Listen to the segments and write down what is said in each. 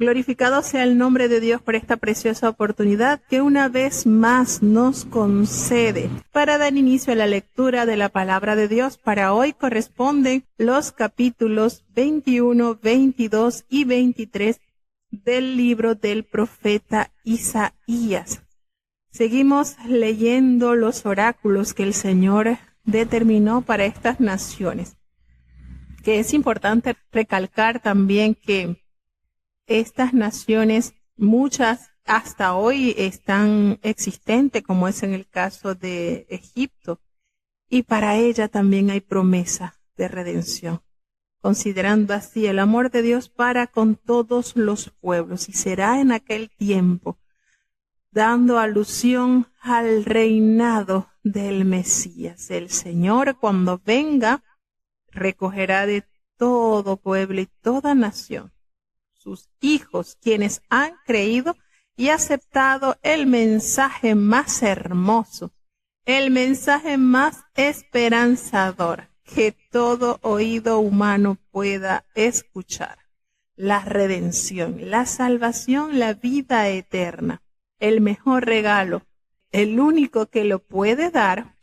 Glorificado sea el nombre de Dios por esta preciosa oportunidad que una vez más nos concede para dar inicio a la lectura de la palabra de Dios. Para hoy corresponden los capítulos 21, 22 y 23 del libro del profeta Isaías. Seguimos leyendo los oráculos que el Señor determinó para estas naciones. Que es importante recalcar también que estas naciones, muchas hasta hoy están existentes, como es en el caso de Egipto, y para ella también hay promesa de redención, considerando así el amor de Dios para con todos los pueblos, y será en aquel tiempo, dando alusión al reinado del Mesías. El Señor, cuando venga, recogerá de todo pueblo y toda nación sus hijos, quienes han creído y aceptado el mensaje más hermoso, el mensaje más esperanzador que todo oído humano pueda escuchar: la redención, la salvación, la vida eterna. El mejor regalo, el único que lo puede dar,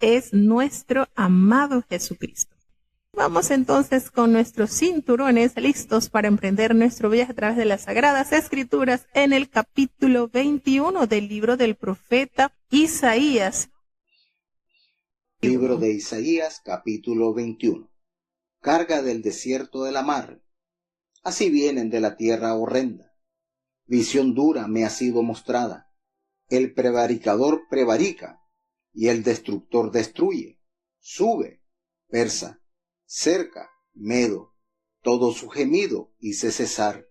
es nuestro amado Jesucristo. Vamos entonces con nuestros cinturones listos para emprender nuestro viaje a través de las Sagradas Escrituras en el capítulo 21 del libro del profeta Isaías. Libro de Isaías, capítulo 21. Carga del desierto de la mar. Así vienen de la tierra horrenda. Visión dura me ha sido mostrada. El prevaricador prevarica y el destructor destruye. Sube, Persa. Cerca, Medo, todo su gemido hice cesar.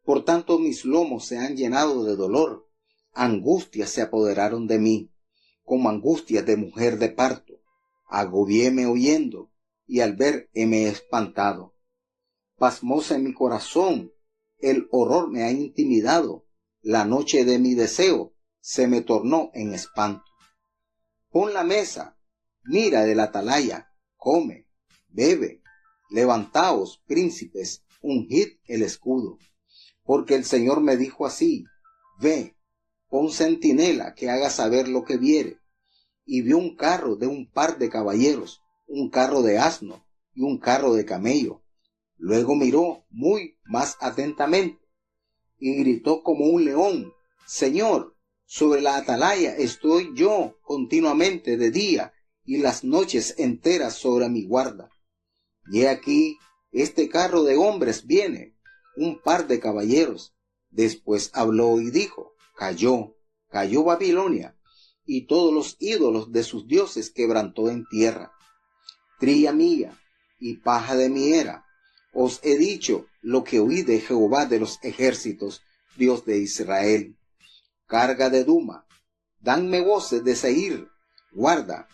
Por tanto mis lomos se han llenado de dolor, angustias se apoderaron de mí, como angustias de mujer de parto. Agobiéme oyendo, y al ver heme espantado. Pasmosa en mi corazón, el horror me ha intimidado, la noche de mi deseo se me tornó en espanto. Pon la mesa, mira de la atalaya, come. Bebe, levantaos, príncipes, ungid el escudo. Porque el Señor me dijo así: ve, pon centinela que haga saber lo que viere. Y vio un carro de un par de caballeros, un carro de asno y un carro de camello. Luego miró muy más atentamente y gritó como un león: Señor, sobre la atalaya estoy yo continuamente de día y las noches enteras sobre mi guarda. Y he aquí, este carro de hombres viene, un par de caballeros. Después habló y dijo: cayó Babilonia, y todos los ídolos de sus dioses quebrantó en tierra. Trilla mía y paja de mi era, os he dicho lo que oí de Jehová de los ejércitos, Dios de Israel. Carga de Duma, danme voces de Seir, guarda,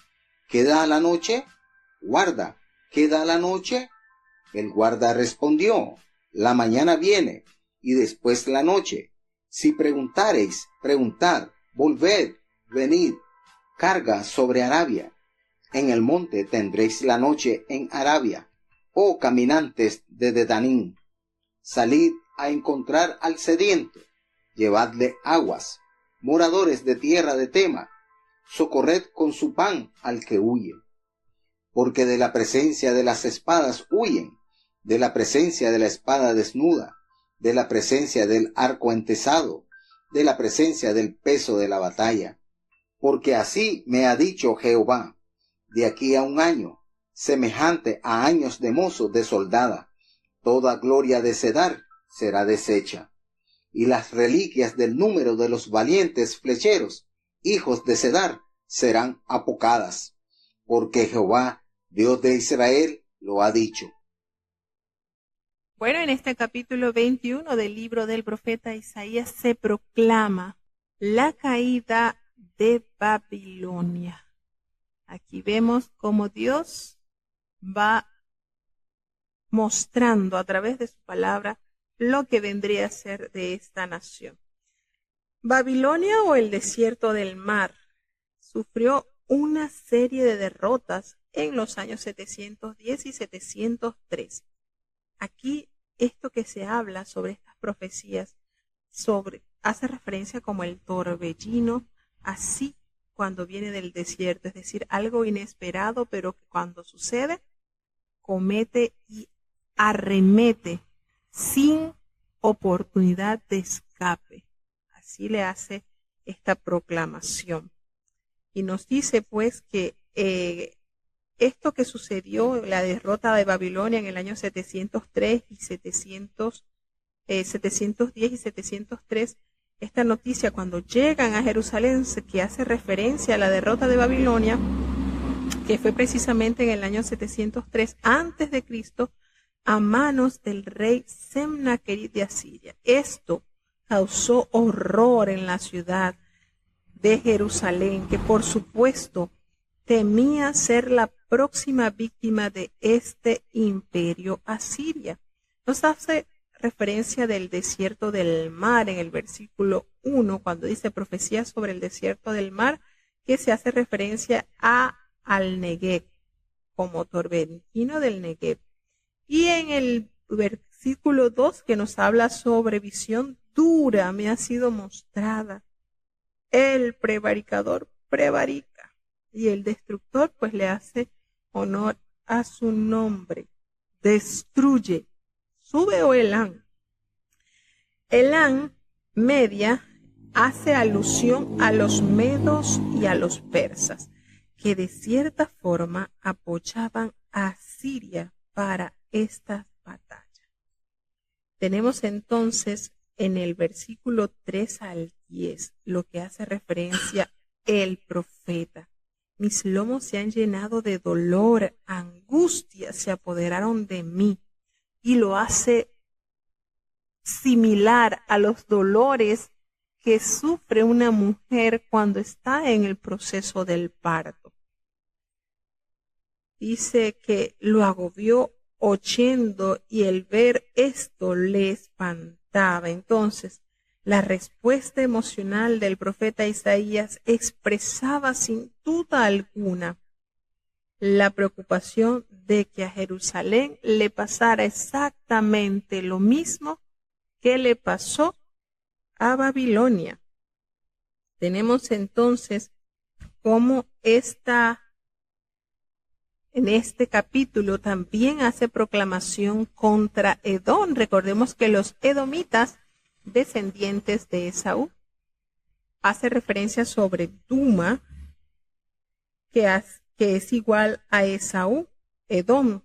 ¿queda la noche? Guarda, ¿queda la noche? El guarda respondió: la mañana viene, y después la noche. Si preguntareis, preguntad, volved, venid. Carga sobre Arabia. En el monte tendréis la noche en Arabia, oh caminantes de Dedanín. Salid a encontrar al sediento, llevadle aguas. Moradores de tierra de Tema, socorred con su pan al que huye. Porque de la presencia de las espadas huyen, de la presencia de la espada desnuda, de la presencia del arco entesado, de la presencia del peso de la batalla. Porque así me ha dicho Jehová: de aquí a un año, semejante a años de mozo de soldada, toda gloria de Cedar será deshecha, y las reliquias del número de los valientes flecheros, hijos de Cedar, serán apocadas, porque Jehová, Dios de Israel, lo ha dicho. Bueno, en este capítulo 21 del libro del profeta Isaías se proclama la caída de Babilonia. Aquí vemos cómo Dios va mostrando a través de su palabra lo que vendría a ser de esta nación. Babilonia, o el desierto del mar, sufrió una serie de derrotas en los años 710 y 703. Aquí esto que se habla sobre estas profecías, hace referencia como el torbellino, así cuando viene del desierto, es decir, algo inesperado, pero que cuando sucede, comete y arremete sin oportunidad de escape. Así le hace esta proclamación. Y nos dice pues que esto que sucedió, la derrota de Babilonia en el año 703 y 710 y 703, esta noticia cuando llegan a Jerusalén, que hace referencia a la derrota de Babilonia, que fue precisamente en el año 703 antes de Cristo, a manos del rey Semnaquerib de Asiria. Esto causó horror en la ciudad de Jerusalén, que por supuesto temía ser la próxima víctima de este imperio asiria. Nos hace referencia del desierto del mar en el versículo 1, cuando dice profecía sobre el desierto del mar, que se hace referencia al Negev, como torbellino del Negev. Y en el versículo 2, que nos habla sobre visión dura me ha sido mostrada. El prevaricador prevarica y el destructor pues le hace honor a su nombre. Destruye. Sube o Elán. Elán media hace alusión a los medos y a los persas, que de cierta forma apoyaban a Siria para estas batallas. Tenemos entonces en el versículo 3 al 10 lo que hace referencia el profeta. Mis lomos se han llenado de dolor, angustia se apoderaron de mí, y lo hace similar a los dolores que sufre una mujer cuando está en el proceso del parto. Dice que lo agobió oyendo y el ver esto le espantaba. Entonces, la respuesta emocional del profeta Isaías expresaba sin duda alguna la preocupación de que a Jerusalén le pasara exactamente lo mismo que le pasó a Babilonia. Tenemos entonces cómo en este capítulo también hace proclamación contra Edom. Recordemos que los edomitas, descendientes de Esaú, hace referencia sobre Duma, que es igual a Esaú, Edom.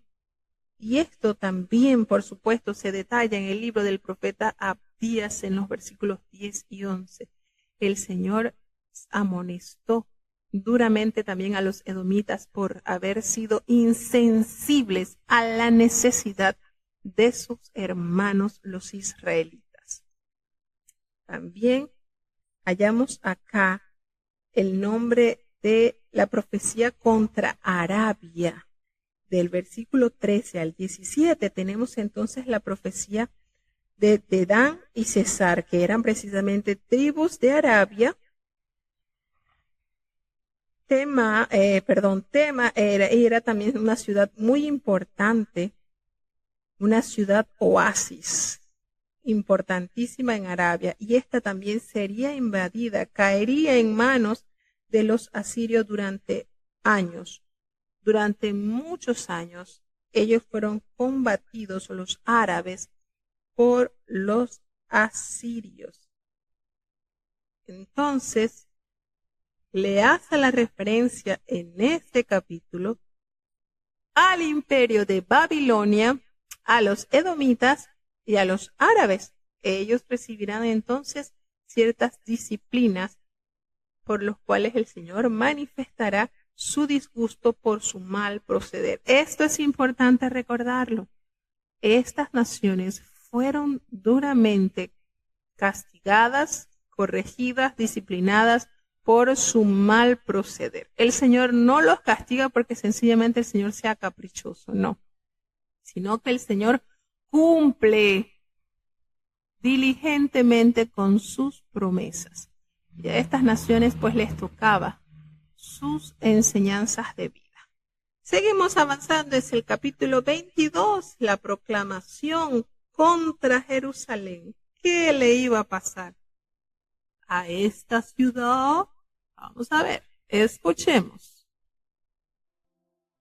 Y esto también, por supuesto, se detalla en el libro del profeta Abdías en los versículos 10 y 11. El Señor amonestó duramente también a los edomitas por haber sido insensibles a la necesidad de sus hermanos los israelitas. También hallamos acá el nombre de la profecía contra Arabia. Del versículo 13 al 17 tenemos entonces la profecía de Dedán y Cesar, que eran precisamente tribus de Arabia. Tema era también una ciudad muy importante, una ciudad oasis, importantísima en Arabia, y esta también sería invadida, caería en manos de los asirios durante años. Durante muchos años, ellos fueron combatidos, los árabes, por los asirios. Entonces, le hace la referencia en este capítulo al imperio de Babilonia, a los edomitas y a los árabes. Ellos recibirán entonces ciertas disciplinas por los cuales el Señor manifestará su disgusto por su mal proceder. Esto es importante recordarlo. Estas naciones fueron duramente castigadas, corregidas, disciplinadas por su mal proceder. El Señor no los castiga porque sencillamente el Señor sea caprichoso, no, sino que el Señor cumple diligentemente con sus promesas. Y a estas naciones pues les tocaba sus enseñanzas de vida. Seguimos avanzando, es el capítulo 22, la proclamación contra Jerusalén. ¿Qué le iba a pasar a esta ciudad? Vamos a ver, escuchemos.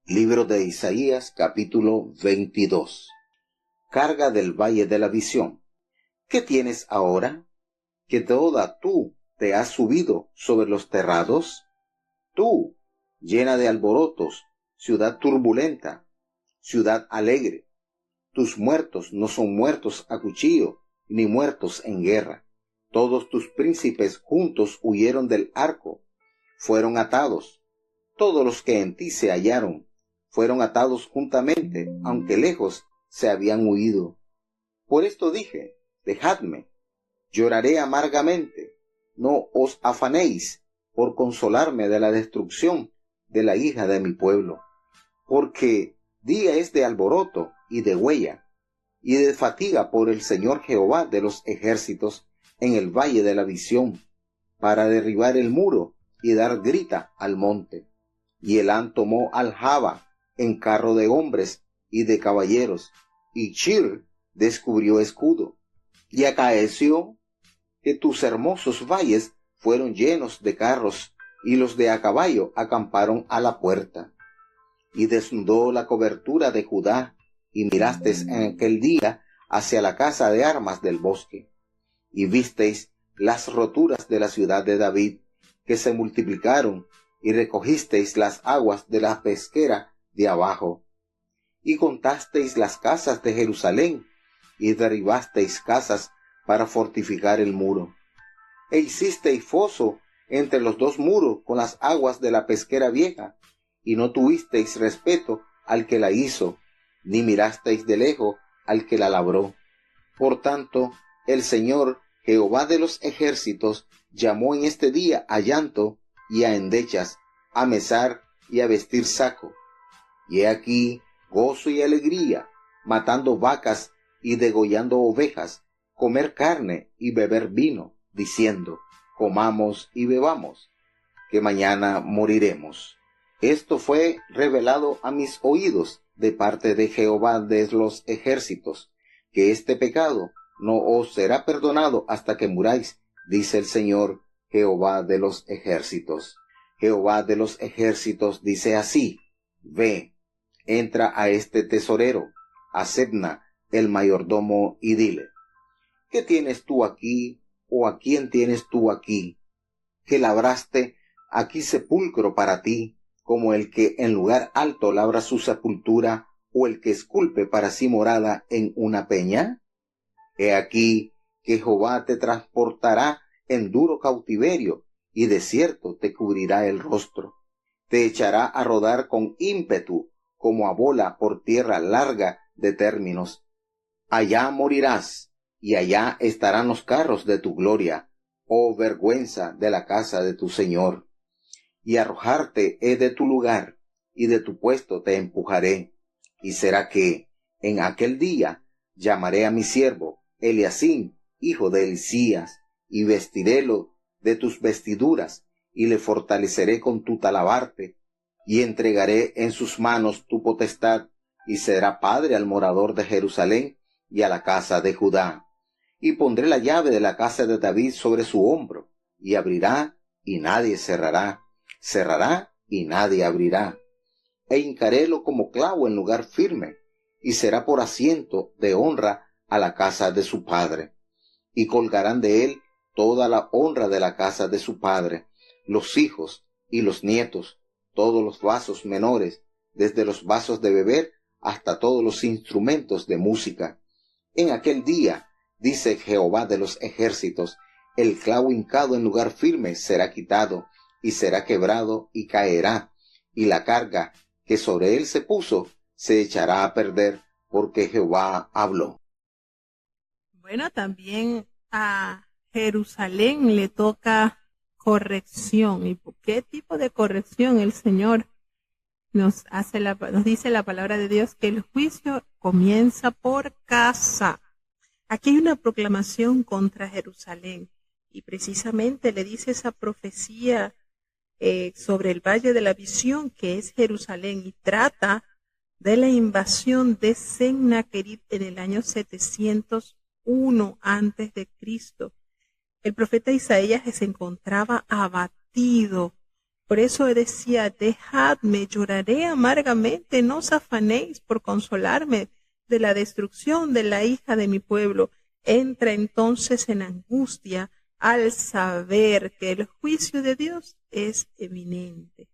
Libro de Isaías, capítulo 22. Carga del valle de la visión. ¿Qué tienes ahora? ¿Que toda tú te has subido sobre los terrados? Tú, llena de alborotos, ciudad turbulenta, ciudad alegre. Tus muertos no son muertos a cuchillo, ni muertos en guerra. Todos tus príncipes juntos huyeron del arco, fueron atados. Todos los que en ti se hallaron, fueron atados juntamente, aunque lejos se habían huido. Por esto dije, dejadme, lloraré amargamente, no os afanéis por consolarme de la destrucción de la hija de mi pueblo, porque día es de alboroto y de huella, y de fatiga por el Señor Jehová de los ejércitos en el valle de la visión, para derribar el muro y dar grita al monte. Y Elán tomó aljaba en carro de hombres y de caballeros, y Chir descubrió escudo. Y acaeció que tus hermosos valles fueron llenos de carros, y los de a caballo acamparon a la puerta. Y desnudó la cobertura de Judá, y mirasteis en aquel día hacia la casa de armas del bosque, y visteis las roturas de la ciudad de David, que se multiplicaron, y recogisteis las aguas de la pesquera de abajo, y contasteis las casas de Jerusalén, y derribasteis casas para fortificar el muro, e hicisteis foso entre los dos muros con las aguas de la pesquera vieja, y no tuvisteis respeto al que la hizo, ni mirasteis de lejos al que la labró. Por tanto, el Señor, Jehová de los ejércitos, llamó en este día a llanto y a endechas, a mesar y a vestir saco. Y he aquí gozo y alegría, matando vacas y degollando ovejas, comer carne y beber vino, diciendo, comamos y bebamos, que mañana moriremos. Esto fue revelado a mis oídos de parte de Jehová de los ejércitos, que este pecado no os será perdonado hasta que muráis, dice el Señor, Jehová de los ejércitos. Jehová de los ejércitos dice así, ve, entra a este tesorero, a Sebna, el mayordomo, y dile, ¿qué tienes tú aquí, o a quién tienes tú aquí? Que labraste aquí sepulcro para ti, como el que en lugar alto labra su sepultura, o el que esculpe para sí morada en una peña. He aquí que Jehová te transportará en duro cautiverio, y de cierto te cubrirá el rostro. Te echará a rodar con ímpetu, como a bola por tierra larga de términos. Allá morirás, y allá estarán los carros de tu gloria, oh vergüenza de la casa de tu Señor. Y arrojarte he de tu lugar, y de tu puesto te empujaré. Y será que, en aquel día, llamaré a mi siervo, Eliacim, hijo de Hilcías, y vestirélo de tus vestiduras, y le fortaleceré con tu talabarte, y entregaré en sus manos tu potestad, y será padre al morador de Jerusalén y a la casa de Judá. Y pondré la llave de la casa de David sobre su hombro, y abrirá, y nadie cerrará, cerrará, y nadie abrirá. E hincarélo como clavo en lugar firme, y será por asiento de honra a la casa de su padre. Y colgarán de él toda la honra de la casa de su padre, los hijos y los nietos, todos los vasos menores, desde los vasos de beber hasta todos los instrumentos de música. En aquel día, dice Jehová de los ejércitos, el clavo hincado en lugar firme será quitado, y será quebrado y caerá, y la carga que sobre él se puso se echará a perder, porque Jehová habló. Bueno, también a Jerusalén le toca corrección. ¿Y por qué tipo de corrección? El Señor nos dice la palabra de Dios que el juicio comienza por casa. Aquí hay una proclamación contra Jerusalén y precisamente le dice esa profecía sobre el valle de la visión que es Jerusalén y trata de la invasión de Sennacherib en el año 701 antes de Cristo. El profeta Isaías se encontraba abatido. Por eso decía, dejadme, lloraré amargamente, no os afanéis por consolarme de la destrucción de la hija de mi pueblo. Entra entonces en angustia al saber que el juicio de Dios es eminente.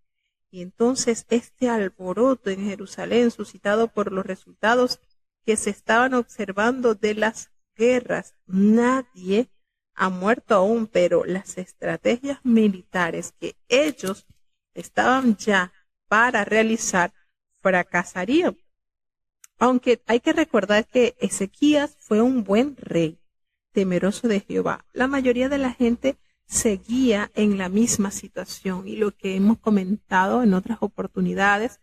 Y entonces este alboroto en Jerusalén, suscitado por los resultados que se estaban observando de las guerras, nadie ha muerto aún, pero las estrategias militares que ellos estaban ya para realizar fracasarían. Aunque hay que recordar que Ezequías fue un buen rey, temeroso de Jehová. La mayoría de la gente seguía en la misma situación y lo que hemos comentado en otras oportunidades,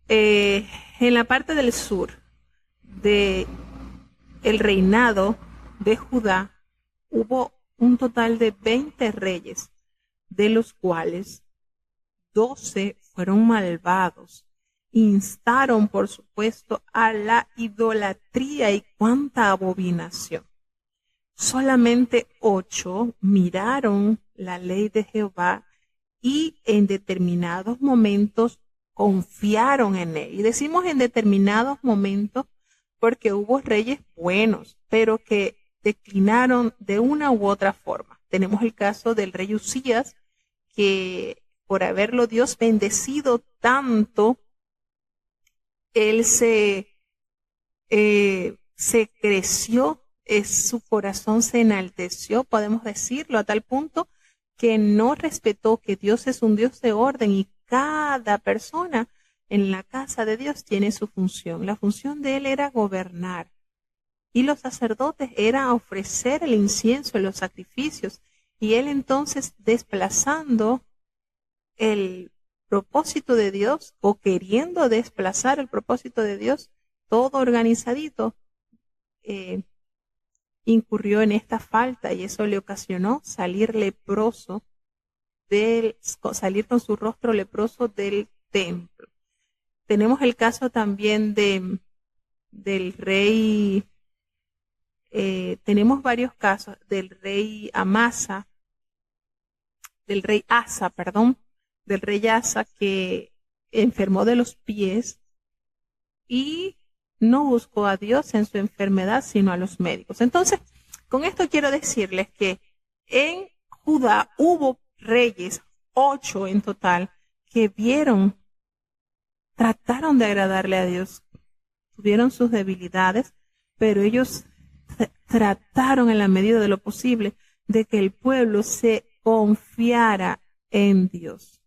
en la parte del sur de el reinado de Judá hubo un total de 20 reyes, de los cuales 12 fueron malvados. Instaron, por supuesto, a la idolatría y cuánta abominación. Solamente 8 miraron la ley de Jehová y en determinados momentos confiaron en él. Y decimos en determinados momentos porque hubo reyes buenos, pero que declinaron de una u otra forma. Tenemos el caso del rey Usías, que por haberlo Dios bendecido tanto, él se creció, su corazón se enalteció, podemos decirlo, a tal punto que no respetó que Dios es un Dios de orden y cada persona en la casa de Dios tiene su función. La función de él era gobernar y los sacerdotes era ofrecer el incienso en los sacrificios, y él entonces, desplazando el propósito de Dios o queriendo desplazar el propósito de Dios, todo organizadito, incurrió en esta falta y eso le ocasionó salir leproso, salir con su rostro leproso del templo. Tenemos el caso también del rey, tenemos varios casos del rey Asa, del rey Asa que enfermó de los pies y no buscó a Dios en su enfermedad, sino a los médicos. Entonces, con esto quiero decirles que en Judá hubo reyes, 8 en total, que trataron de agradarle a Dios. Tuvieron sus debilidades, pero ellos trataron en la medida de lo posible de que el pueblo se confiara en Dios.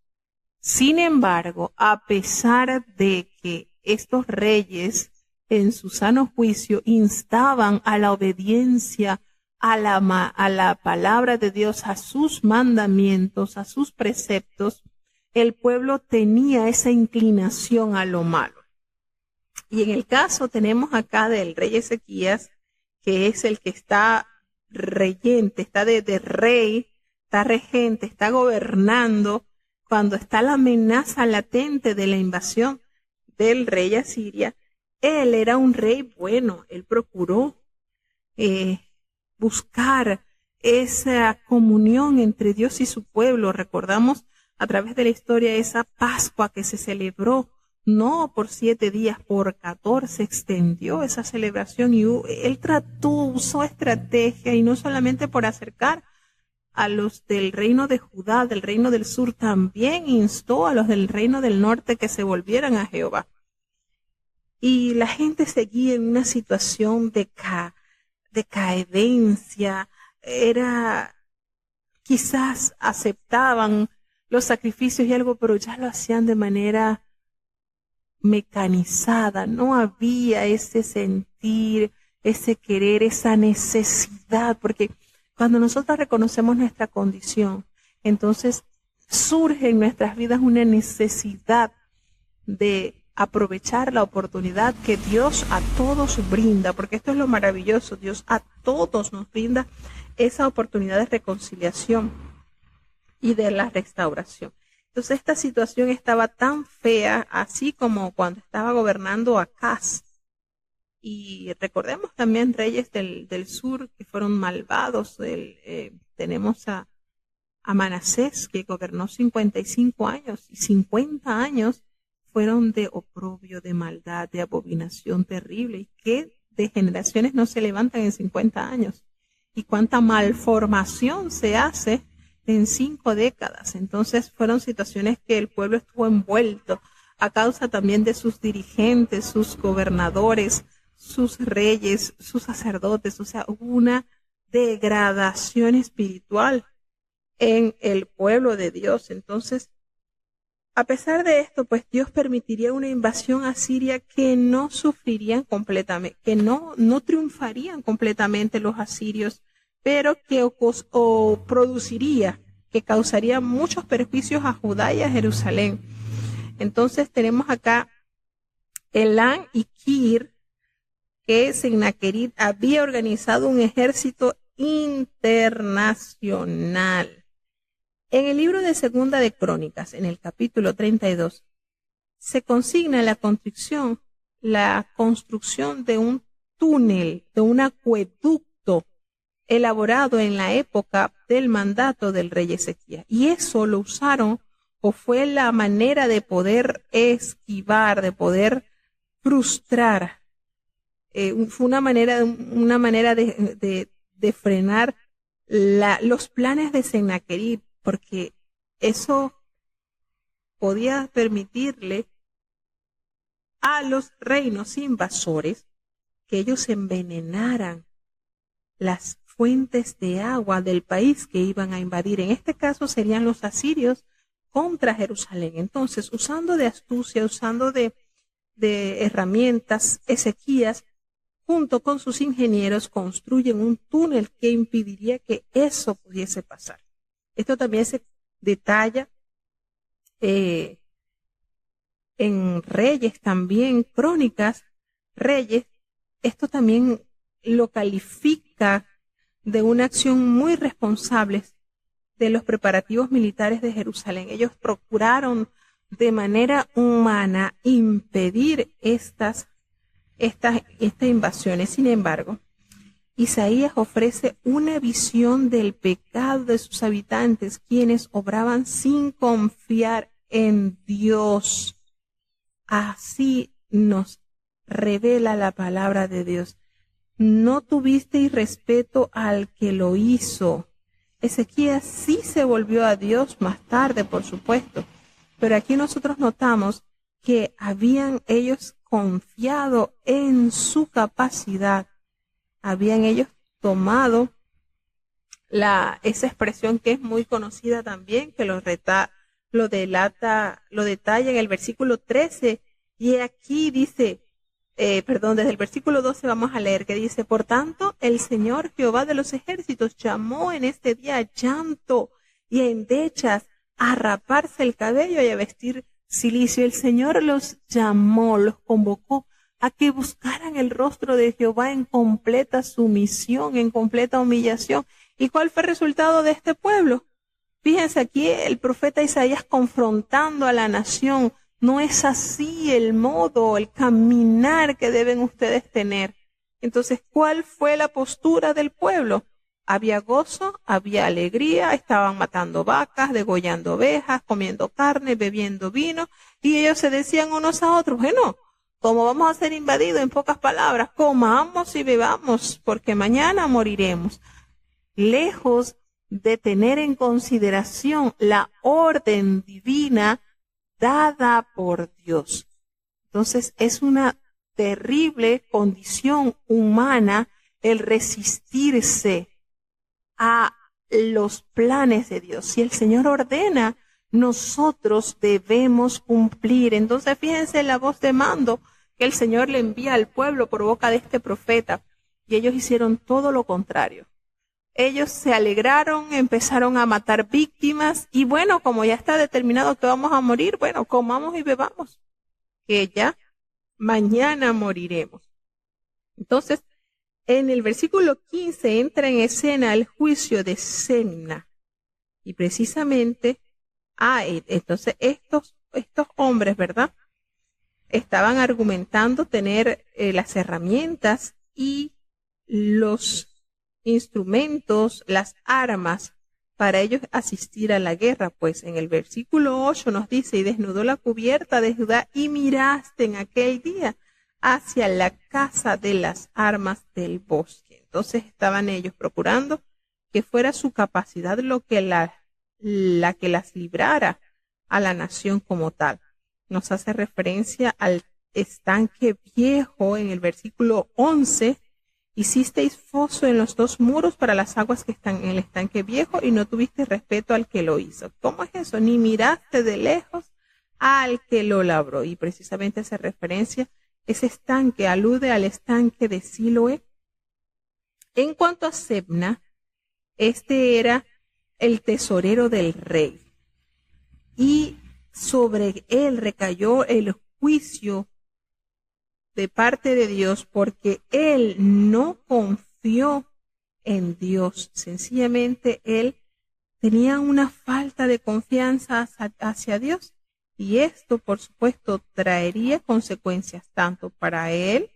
Sin embargo, a pesar de que estos reyes en su sano juicio instaban a la obediencia a la palabra de Dios, a sus mandamientos, a sus preceptos, el pueblo tenía esa inclinación a lo malo. Y en el caso tenemos acá del rey Ezequías, que es el que está regente, está de rey, está regente, está gobernando, cuando está la amenaza latente de la invasión del rey Asiria. Él era un rey bueno, él procuró buscar esa comunión entre Dios y su pueblo. Recordamos a través de la historia esa Pascua que se celebró, no por 7 días, por 14 extendió esa celebración y él usó estrategia y no solamente por acercar a los del reino de Judá, del reino del sur, también instó a los del reino del norte que se volvieran a Jehová. Y la gente seguía en una situación de decadencia, quizás aceptaban los sacrificios y algo, pero ya lo hacían de manera mecanizada, no había ese sentir, ese querer, esa necesidad, porque cuando nosotros reconocemos nuestra condición, entonces surge en nuestras vidas una necesidad de aprovechar la oportunidad que Dios a todos brinda, porque esto es lo maravilloso, Dios a todos nos brinda esa oportunidad de reconciliación y de la restauración. Entonces esta situación estaba tan fea, así como cuando estaba gobernando Acaz. Y recordemos también reyes del sur que fueron malvados. Tenemos a Manasés, que gobernó 55 años, y 50 años fueron de oprobio, de maldad, de abominación terrible. ¿Y qué de generaciones no se levantan en 50 años? ¿Y cuánta malformación se hace en 5 décadas? Entonces fueron situaciones que el pueblo estuvo envuelto a causa también de sus dirigentes, sus gobernadores, sus reyes, sus sacerdotes. O sea, hubo una degradación espiritual en el pueblo de Dios. Entonces, a pesar de esto, pues Dios permitiría una invasión a Siria que no sufrirían completamente, que no triunfarían completamente los asirios, pero que produciría, que causaría muchos perjuicios a Judá y a Jerusalén. Entonces tenemos acá Elán y Kir, que Sennacherib había organizado un ejército internacional. En el libro de Segunda de Crónicas, en el capítulo 32, se consigna la construcción de un túnel, de un acueducto elaborado en la época del mandato del rey Ezequías. Y eso lo usaron, o fue la manera de poder esquivar, de poder frustrar. Fue una manera de frenar los planes de Sennacherib, porque eso podía permitirle a los reinos invasores que ellos envenenaran las fuentes de agua del país que iban a invadir. En este caso serían los asirios contra Jerusalén. Entonces, usando de astucia, usando de herramientas, Ezequías, junto con sus ingenieros, construyen un túnel que impediría que eso pudiese pasar. Esto también se detalla en Reyes también, Crónicas, Reyes. Esto también lo califica de una acción muy responsable de los preparativos militares de Jerusalén. Ellos procuraron de manera humana impedir estas invasiones. Sin embargo, Isaías ofrece una visión del pecado de sus habitantes, quienes obraban sin confiar en Dios. Así nos revela la palabra de Dios. No tuvisteis respeto al que lo hizo. Ezequías sí se volvió a Dios más tarde, por supuesto, pero aquí nosotros notamos que habían ellos confiado en su capacidad. Habían ellos tomado esa expresión que es muy conocida también, que lo detalla en el versículo 13, y aquí dice, desde el versículo 12 vamos a leer, que dice: por tanto, el Señor Jehová de los ejércitos llamó en este día a llanto y a endechas, a raparse el cabello y a vestir cilicio. El Señor los llamó, los convocó a que buscaran el rostro de Jehová en completa sumisión, en completa humillación. ¿Y cuál fue el resultado de este pueblo? Fíjense aquí el profeta Isaías confrontando a la nación. No es así el modo, el caminar que deben ustedes tener. Entonces, ¿cuál fue la postura del pueblo? Había gozo, había alegría, estaban matando vacas, degollando ovejas, comiendo carne, bebiendo vino, y ellos se decían unos a otros: bueno, como vamos a ser invadidos, en pocas palabras, comamos y bebamos, porque mañana moriremos. Lejos de tener en consideración la orden divina dada por Dios. Entonces, es una terrible condición humana el resistirse a los planes de Dios. Si el Señor ordena, nosotros debemos cumplir. Entonces, fíjense la voz de mando que el Señor le envía al pueblo por boca de este profeta, y ellos hicieron todo lo contrario. Ellos se alegraron, empezaron a matar víctimas, y bueno, como ya está determinado que vamos a morir, bueno, comamos y bebamos, que ya mañana moriremos. Entonces, en el versículo 15 entra en escena el juicio de Semna, y precisamente Entonces estos hombres, ¿verdad? Estaban argumentando tener las herramientas y los instrumentos, las armas para ellos asistir a la guerra. Pues en el versículo 8 nos dice, y desnudó la cubierta de Judá y miraste en aquel día hacia la casa de las armas del bosque. Entonces estaban ellos procurando que fuera su capacidad lo que la que las librara a la nación como tal. Nos hace referencia al estanque viejo en el versículo 11. Hicisteis foso en los dos muros para las aguas que están en el estanque viejo y no tuviste respeto al que lo hizo. ¿Cómo es eso? Ni miraste de lejos al que lo labró. Y precisamente hace referencia, ese estanque alude al estanque de Siloé. En cuanto a Sebna, este era el tesorero del rey y sobre él recayó el juicio de parte de Dios porque él no confió en Dios. Sencillamente él tenía una falta de confianza hacia Dios y esto, por supuesto, traería consecuencias tanto para él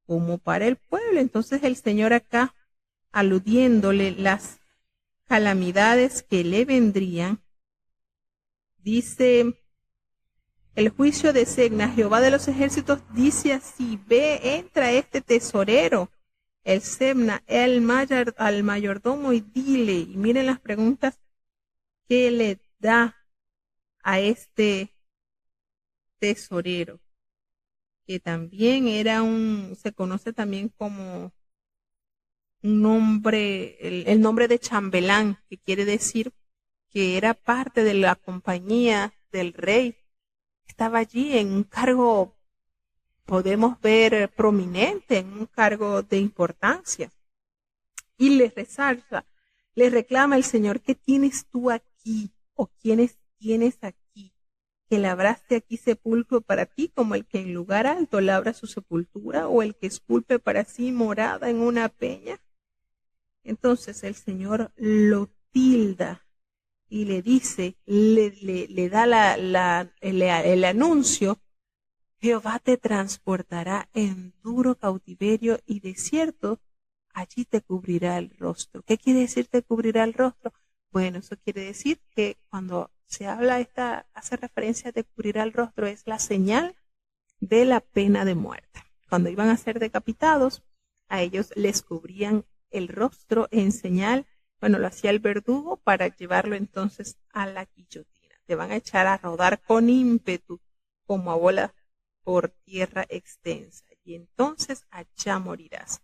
como para el pueblo. Entonces el Señor acá, aludiéndole las calamidades que le vendrían, dice: el juicio de Sebna, Jehová de los ejércitos, dice así: ve, entra este tesorero, el Sebna, al mayordomo, y dile. Y miren las preguntas que le da a este tesorero, que también era se conoce también como un nombre, el nombre de chambelán, que quiere decir que era parte de la compañía del rey. Estaba allí en un cargo, podemos ver, prominente, en un cargo de importancia. Y le resalta, le reclama el Señor: ¿qué tienes tú aquí? ¿O quiénes tienes aquí? Que labraste aquí sepulcro para ti, como el que en lugar alto labra su sepultura, o el que esculpe para sí morada en una peña. Entonces el Señor lo tilda y le dice, le da el anuncio: Jehová te transportará en duro cautiverio y desierto, allí te cubrirá el rostro. ¿Qué quiere decir te cubrirá el rostro? Bueno, eso quiere decir que cuando se habla hace referencia de cubrirá el rostro, es la señal de la pena de muerte. Cuando iban a ser decapitados, a ellos les cubrían el rostro en señal, bueno, lo hacía el verdugo para llevarlo entonces a la guillotina. Te van a echar a rodar con ímpetu como a bola por tierra extensa, y entonces allá morirás.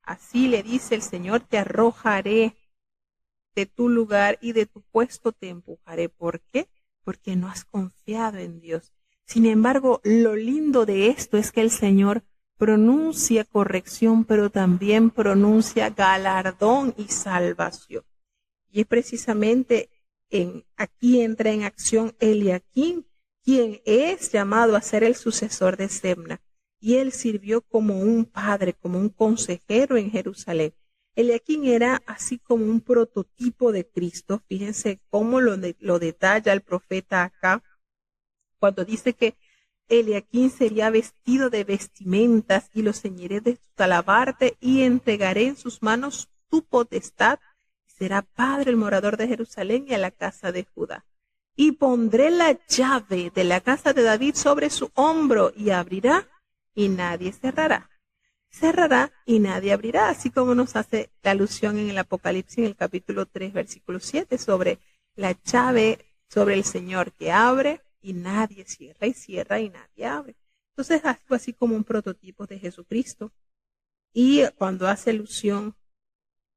Así le dice el Señor: te arrojaré de tu lugar y de tu puesto te empujaré. ¿Por qué? Porque no has confiado en Dios. Sin embargo, lo lindo de esto es que el Señor pronuncia corrección, pero también pronuncia galardón y salvación. Y es precisamente aquí entra en acción Eliaquim, quien es llamado a ser el sucesor de Sebna. Y él sirvió como un padre, como un consejero en Jerusalén. Eliaquim era así como un prototipo de Cristo. Fíjense cómo lo detalla el profeta acá, cuando dice que Eliaquim sería vestido de vestimentas y lo ceñiré de tu talabarte y entregaré en sus manos tu potestad. Será padre el morador de Jerusalén y a la casa de Judá. Y pondré la llave de la casa de David sobre su hombro y abrirá y nadie cerrará. Cerrará y nadie abrirá, así como nos hace la alusión en el Apocalipsis en el capítulo 3, versículo 7, sobre la llave, sobre el Señor que abre y nadie cierra, y cierra y nadie abre. Entonces, algo así como un prototipo de Jesucristo. Y cuando hace alusión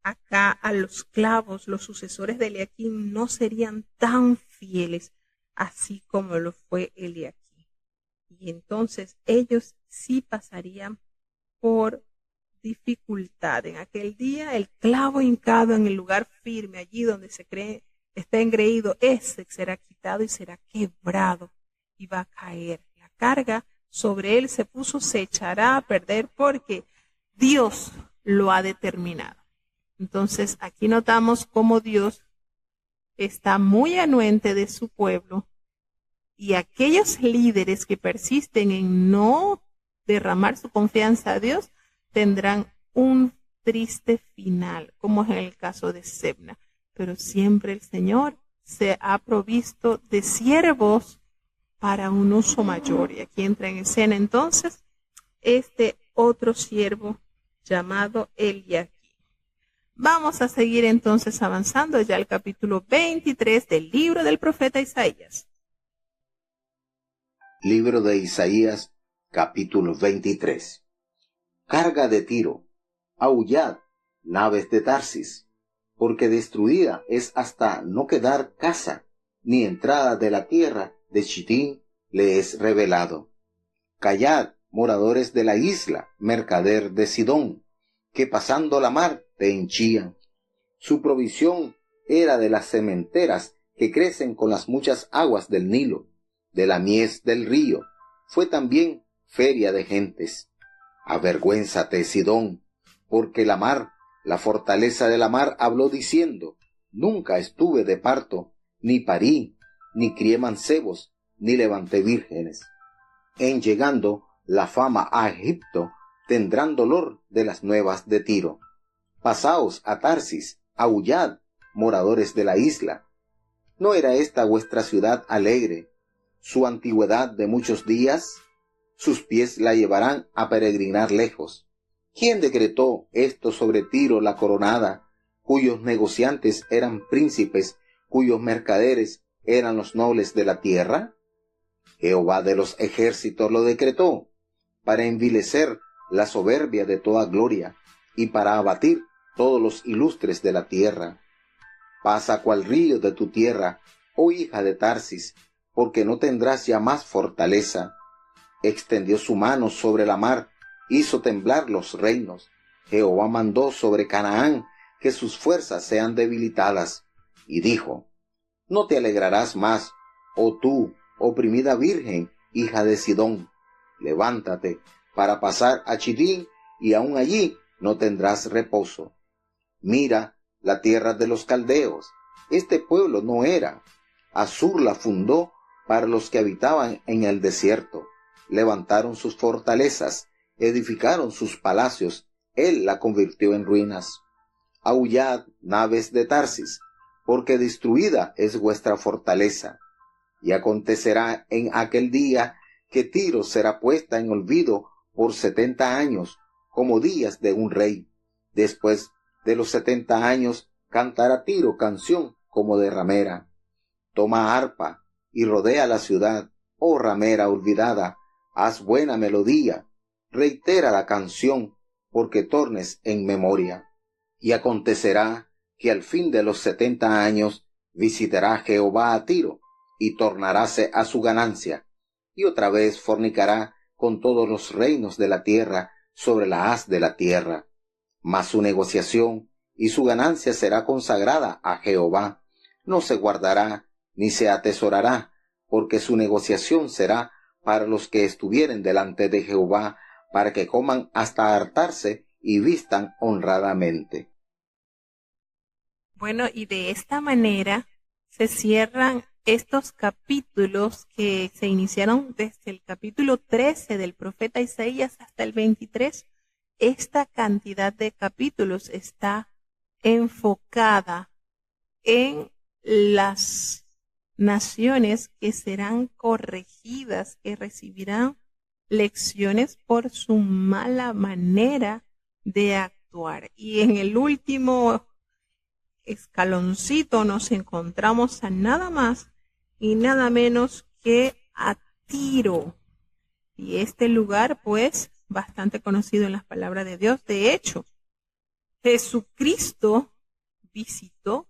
acá a los clavos, los sucesores de Eliaquim no serían tan fieles así como lo fue Eliaquim. Y entonces ellos sí pasarían por dificultad. En aquel día, el clavo hincado en el lugar firme, allí donde se cree está engreído, ese será quitado y será quebrado y va a caer. La carga sobre él se echará a perder porque Dios lo ha determinado. Entonces aquí notamos cómo Dios está muy anuente de su pueblo, y aquellos líderes que persisten en no derramar su confianza a Dios tendrán un triste final, como es en el caso de Sebna. Pero siempre el Señor se ha provisto de siervos para un uso mayor. Y aquí entra en escena entonces este otro siervo llamado Eliaquim. Vamos a seguir entonces avanzando ya al capítulo 23 del libro del profeta Isaías. Libro de Isaías, capítulo 23. Carga de Tiro, aullad, naves de Tarsis, porque destruida es hasta no quedar casa, ni entrada de la tierra de Chitín le es revelado. Callad, moradores de la isla, mercader de Sidón, que pasando la mar te henchían. Su provisión era de las sementeras que crecen con las muchas aguas del Nilo, de la mies del río, fue también feria de gentes. Avergüénzate, Sidón, porque la mar, la fortaleza de la mar, habló diciendo: nunca estuve de parto, ni parí, ni crié mancebos, ni levanté vírgenes. En llegando la fama a Egipto, tendrán dolor de las nuevas de Tiro. Pasaos a Tarsis, aullad, moradores de la isla. ¿No era esta vuestra ciudad alegre, su antigüedad de muchos días? Sus pies la llevarán a peregrinar lejos. ¿Quién decretó esto sobre Tiro la coronada, cuyos negociantes eran príncipes, cuyos mercaderes eran los nobles de la tierra? Jehová de los ejércitos lo decretó, para envilecer la soberbia de toda gloria, y para abatir todos los ilustres de la tierra. Pasa cual río de tu tierra, oh hija de Tarsis, porque no tendrás ya más fortaleza. Extendió su mano sobre la mar, hizo temblar los reinos. Jehová mandó sobre Canaán que sus fuerzas sean debilitadas, y dijo: no te alegrarás más, oh tú, oprimida virgen, hija de Sidón. Levántate para pasar a Chidín, y aun allí no tendrás reposo. Mira la tierra de los caldeos, este pueblo no era. Asur la fundó para los que habitaban en el desierto. Levantaron sus fortalezas, edificaron sus palacios, él la convirtió en ruinas. Aullad, naves de Tarsis, porque destruida es vuestra fortaleza. Y acontecerá en aquel día que Tiro será puesta en olvido por 70 años, como días de un rey. Después de los 70 años cantará Tiro canción como de ramera. Toma arpa y rodea la ciudad, oh ramera olvidada, haz buena melodía, reitera la canción, porque tornes en memoria. Y acontecerá que al fin de los 70 años visitará Jehová a Tiro, y tornaráse a su ganancia, y otra vez fornicará con todos los reinos de la tierra sobre la haz de la tierra. Mas su negociación y su ganancia será consagrada a Jehová, no se guardará ni se atesorará, porque su negociación será para los que estuvieren delante de Jehová, para que coman hasta hartarse y vistan honradamente. Bueno, y de esta manera se cierran estos capítulos que se iniciaron desde el capítulo 13 del profeta Isaías hasta el 23. Esta cantidad de capítulos está enfocada en las naciones que serán corregidas, que recibirán lecciones por su mala manera de actuar. Y en el último escaloncito nos encontramos a nada más y nada menos que a Tiro. Y este lugar, pues, bastante conocido en las palabras de Dios. De hecho, Jesucristo visitó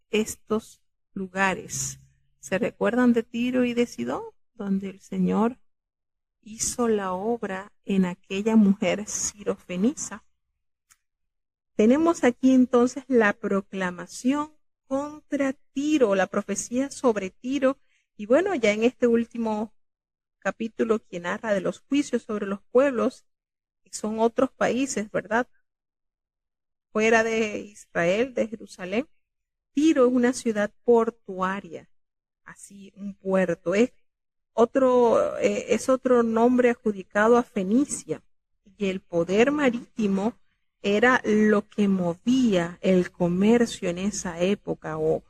estos lugares. ¿Se recuerdan de Tiro y de Sidón? Donde el Señor hizo la obra en aquella mujer sirofenisa. Tenemos aquí entonces la proclamación contra Tiro, la profecía sobre Tiro. Y bueno, ya en este último capítulo que narra de los juicios sobre los pueblos, que son otros países, ¿verdad? Fuera de Israel, de Jerusalén. Tiro es una ciudad portuaria, así un puerto. Es otro nombre adjudicado a Fenicia. Y el poder marítimo era lo que movía el comercio en esa época, o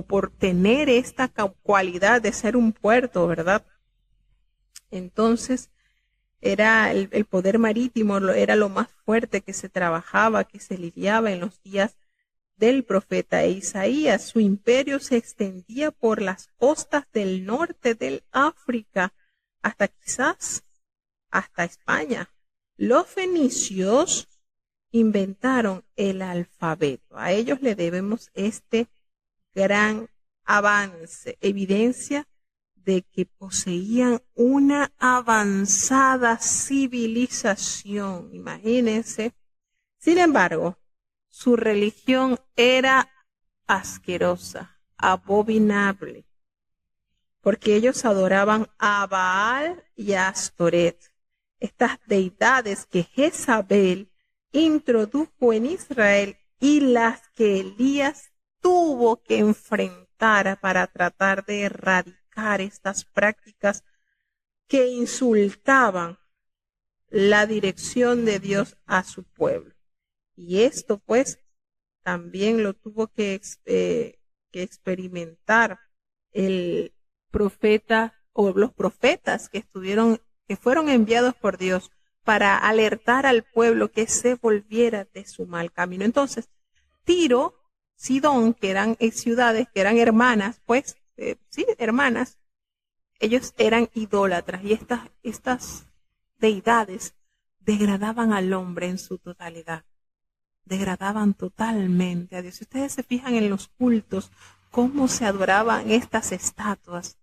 por tener esta cualidad de ser un puerto, ¿verdad? Entonces, era el poder marítimo, era lo más fuerte que se trabajaba, que se lidiaba en los días del profeta Isaías. Su imperio se extendía por las costas del norte del África, quizás hasta España. Los fenicios inventaron el alfabeto. A ellos le debemos este gran avance, evidencia de que poseían una avanzada civilización. Imagínense. Sin embargo, su religión era asquerosa, abominable, porque ellos adoraban a Baal y a Astoret, estas deidades que Jezabel introdujo en Israel y las que Elías tuvo que enfrentar para tratar de erradicar estas prácticas que insultaban la dirección de Dios a su pueblo. Y esto pues también lo tuvo que experimentar el profeta o los profetas que fueron enviados por Dios para alertar al pueblo que se volviera de su mal camino. Entonces, Tiro, Sidón, que eran ciudades, que eran hermanas, pues, hermanas, ellos eran idólatras y estas deidades degradaban al hombre en su totalidad. Degradaban totalmente a Dios. Si ustedes se fijan en los cultos, cómo se adoraban estas estatuas,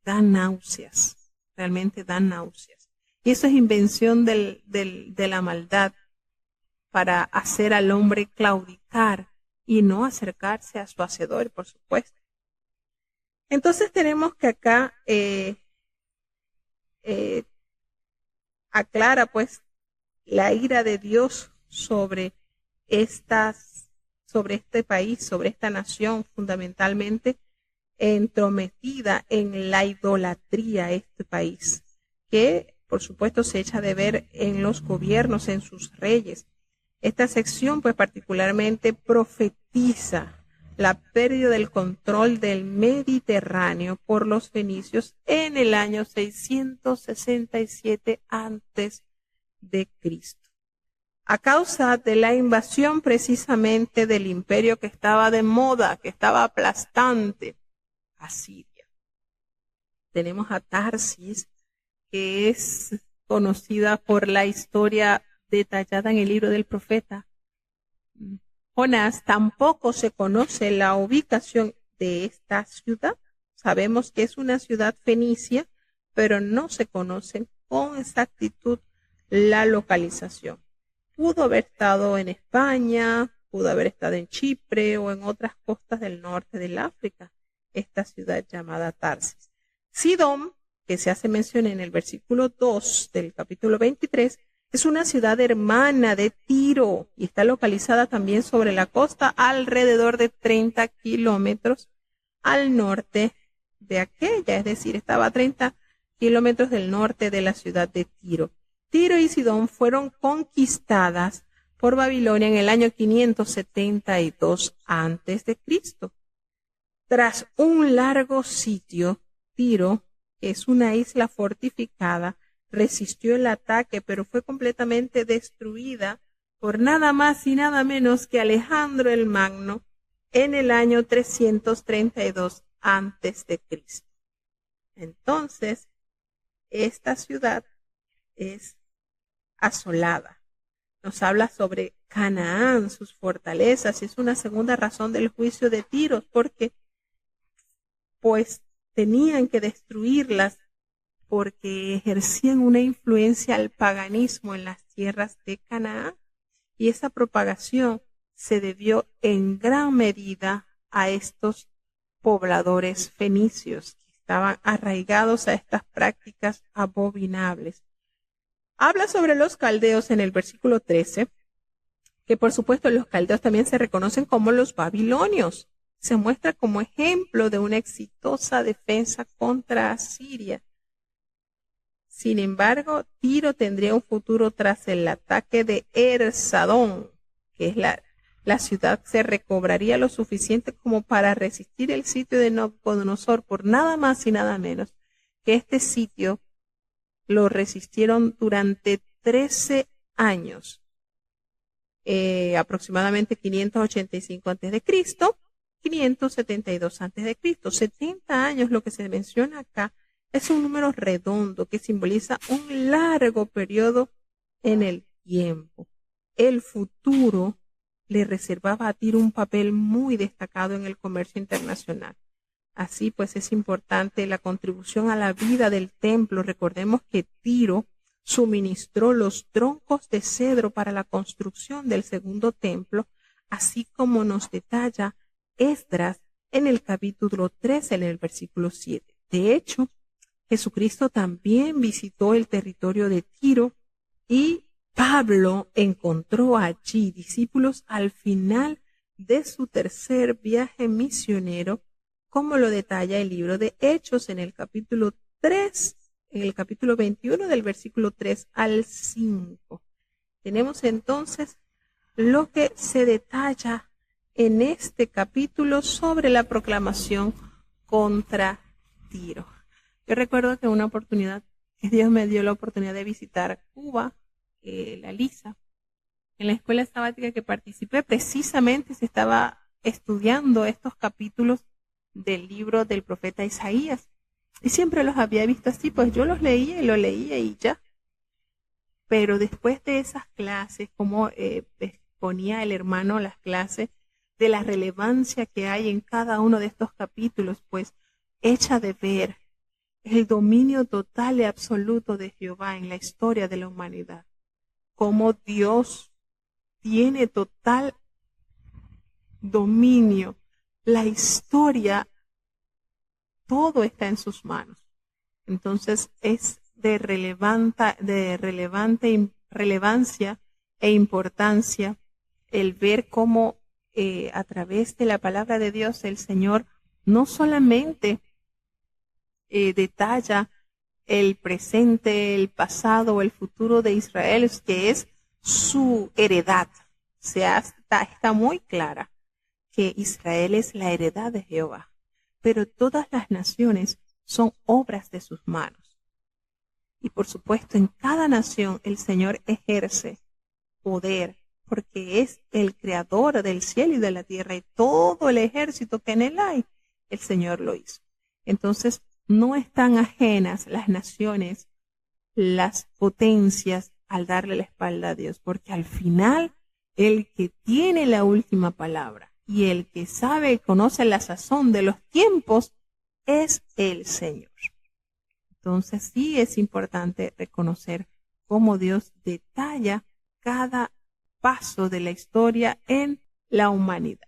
dan náuseas, realmente dan náuseas. Y eso es invención de la maldad para hacer al hombre claudicar y no acercarse a su hacedor, por supuesto. Entonces tenemos que acá aclara pues la ira de Dios sobre este país, sobre esta nación, fundamentalmente entrometida en la idolatría, este país, que por supuesto se echa de ver en los gobiernos, en sus reyes. Esta sección pues particularmente profetiza la pérdida del control del Mediterráneo por los fenicios en el año 667 antes de Cristo. A causa de la invasión precisamente del imperio que estaba de moda, que estaba aplastante, Asiria. Tenemos a Tarsis, que es conocida por la historia detallada en el libro del profeta Jonás. Tampoco se conoce la ubicación de esta ciudad. Sabemos que es una ciudad fenicia, pero no se conoce con exactitud la localización. Pudo haber estado en España, pudo haber estado en Chipre o en otras costas del norte del África, esta ciudad llamada Tarsis. Sidón, que se hace mención en el versículo 2 del capítulo 23, es una ciudad hermana de Tiro y está localizada también sobre la costa alrededor de 30 kilómetros al norte de aquella, es decir, estaba a 30 kilómetros del norte de la ciudad de Tiro. Tiro y Sidón fueron conquistadas por Babilonia en el año 572 antes de Cristo. Tras un largo sitio, Tiro, que es una isla fortificada, resistió el ataque, pero fue completamente destruida por nada más y nada menos que Alejandro el Magno en el año 332 antes de Cristo. Entonces, esta ciudad es asolada. Nos habla sobre Canaán, sus fortalezas, y es una segunda razón del juicio de Tiro, porque pues tenían que destruirlas porque ejercían una influencia al paganismo en las tierras de Canaán, y esa propagación se debió en gran medida a estos pobladores fenicios que estaban arraigados a estas prácticas abominables. Habla sobre los caldeos en el versículo 13, que por supuesto los caldeos también se reconocen como los babilonios. se muestra como ejemplo de una exitosa defensa contra Asiria. Sin embargo, Tiro tendría un futuro tras el ataque de Er-Sadón, que es la ciudad se recobraría lo suficiente como para resistir el sitio de Nabucodonosor por nada más y nada menos que este sitio lo resistieron durante 13 años, aproximadamente 585 a.C., 572 a.C., 70 años. Lo que se menciona acá es un número redondo que simboliza un largo periodo en el tiempo. El futuro le reservaba a Tiro un papel muy destacado en el comercio internacional. Así pues es importante la contribución a la vida del templo. Recordemos que Tiro suministró los troncos de cedro para la construcción del segundo templo, así como nos detalla Esdras en el capítulo 3, en el versículo 7. De hecho, Jesucristo también visitó el territorio de Tiro y Pablo encontró allí discípulos al final de su tercer viaje misionero, como lo detalla el libro de Hechos en el capítulo 3, en el capítulo 21 del versículo 3 al 5. Tenemos entonces lo que se detalla en este capítulo sobre la proclamación contra Tiro. Yo recuerdo que una oportunidad, que Dios me dio la oportunidad de visitar Cuba, la Lisa, en la escuela sabática que participé, precisamente se estaba estudiando estos capítulos del libro del profeta Isaías. Y siempre los había visto así, pues yo los leía y ya. Pero después de esas clases, como exponía el hermano las clases, de la relevancia que hay en cada uno de estos capítulos, pues echa de ver el dominio total y absoluto de Jehová en la historia de la humanidad. Cómo Dios tiene total dominio. La historia, todo está en sus manos. Entonces es de relevante relevancia e importancia el ver cómo a través de la palabra de Dios el Señor no solamente detalla el presente, el pasado o el futuro de Israel, que es su heredad. Está muy clara que Israel es la heredad de Jehová, pero todas las naciones son obras de sus manos. Y por supuesto, en cada nación el Señor ejerce poder, porque es el creador del cielo y de la tierra, y todo el ejército que en él hay, el Señor lo hizo. Entonces, no están ajenas las naciones, las potencias, al darle la espalda a Dios, porque al final, el que tiene la última palabra y el que sabe y conoce la sazón de los tiempos es el Señor. Entonces sí es importante reconocer cómo Dios detalla cada paso de la historia en la humanidad.